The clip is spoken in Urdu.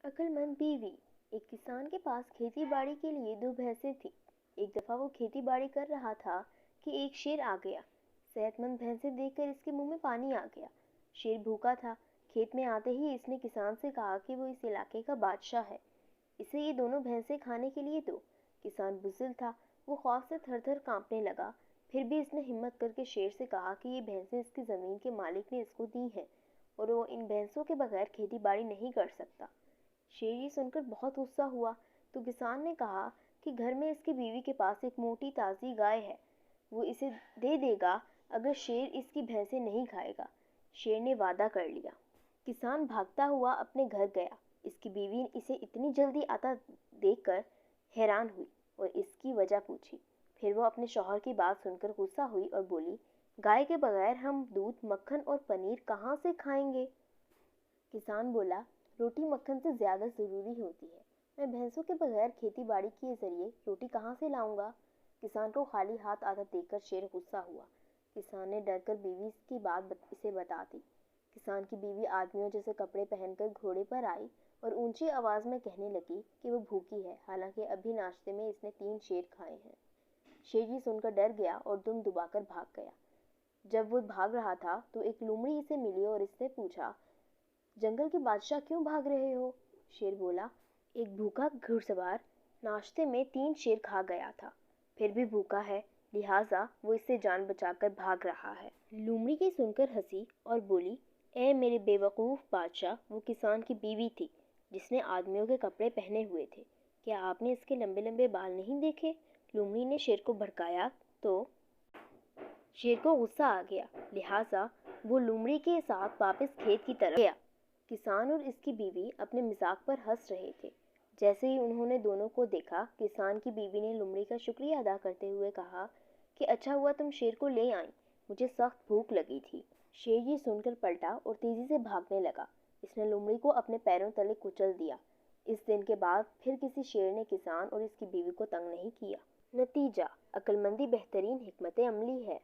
عقل مند بیوی۔ ایک کسان کے پاس کھیتی باڑی کے لیے 2 بھینسیں تھیں۔ ایک دفعہ وہ کھیتی باڑی کر رہا تھا کہ ایک شیر آ گیا۔ صحت مند بھینسیں دیکھ کر اس کے منہ میں پانی آ گیا۔ شیر بھوکا تھا۔ کھیت میں آتے ہی اس نے کسان سے کہا کہ وہ اس علاقے کا بادشاہ ہے، اسے یہ دونوں بھینسیں کھانے کے لیے دو۔ کسان بزدل تھا، وہ خوف سے تھر تھر کانپنے لگا۔ پھر بھی اس نے ہمت کر کے شیر سے کہا کہ یہ بھینسیں اس کی زمین کے مالک نے اس کو دی ہیں اور وہ ان بھینسوں کے بغیر کھیتی باڑی نہیں کر سکتا۔ شیر یہ سن کر بہت غصہ ہوا تو کسان نے کہا کہ گھر میں اس کی بیوی کے پاس ایک موٹی تازی گائے ہے، وہ اسے دے دے گا اگر شیر اس کی بھینسیں نہیں کھائے گا۔ شیر نے وعدہ کر لیا۔ کسان بھاگتا ہوا اپنے گھر گیا۔ اس کی بیوی اسے اتنی جلدی آتا دیکھ کر حیران ہوئی اور اس کی وجہ پوچھی۔ پھر وہ اپنے شوہر کی بات سن کر غصہ ہوئی اور بولی، گائے کے بغیر ہم دودھ، مکھن اور پنیر کہاں سے کھائیں گے؟ کسان بولا، روٹی مکھن سے زیادہ ضروری ہوتی ہے، میں بھینسوں کے بغیر کھیتی باڑی کے ذریعے روٹی کہاں سے لاؤں گا؟ کسان کو خالی ہاتھ آتا دیکھ کر شیر غصہ ہوا۔ کسان نے ڈر کر بیوی کی بات اسے بتا دی۔ کسان کی بیوی آدمیوں جیسے کپڑے پہن کر گھوڑے پر آئی اور اونچی آواز میں کہنے لگی کہ وہ بھوکی ہے، حالانکہ ابھی ناشتے میں اس نے 3 شیر کھائے ہیں۔ شیر یہ سن کر ڈر گیا اور دم دبا کر بھاگ گیا۔ جب وہ بھاگ رہا تھا تو ایک لومڑی اسے ملی اور اس سے پوچھا، جنگل کے بادشاہ کیوں بھاگ رہے ہو؟ شیر بولا، ایک بھوکا گھڑ سوار ناشتے میں 3 شیر کھا گیا تھا، پھر بھی بھوکا ہے، لہٰذا وہ اس سے جان بچا کر بھاگ رہا ہے۔ لومڑی کی سن کر ہنسی اور بولی، اے میرے بے وقوف بادشاہ، وہ کسان کی بیوی تھی جس نے آدمیوں کے کپڑے پہنے ہوئے تھے، کیا آپ نے اس کے لمبے لمبے بال نہیں دیکھے؟ لومڑی نے شیر کو بھڑکایا تو شیر کو غصہ آ گیا، لہٰذا وہ لومڑی کے ساتھ واپس کھیت کی طرف گیا۔ کسان اور اس کی بیوی اپنے مذاق پر ہنس رہے تھے۔ جیسے ہی انہوں نے دونوں کو دیکھا، کسان کی بیوی نے لومڑی کا شکریہ ادا کرتے ہوئے کہا کہ اچھا ہوا تم شیر کو لے آئیں، مجھے سخت بھوک لگی تھی۔ شیر یہ سن کر پلٹا اور تیزی سے بھاگنے لگا۔ اس نے لومڑی کو اپنے پیروں تلے کچل دیا۔ اس دن کے بعد پھر کسی شیر نے کسان اور اس کی بیوی کو تنگ نہیں کیا۔ نتیجہ، عقل مندی بہترین حکمت عملی ہے۔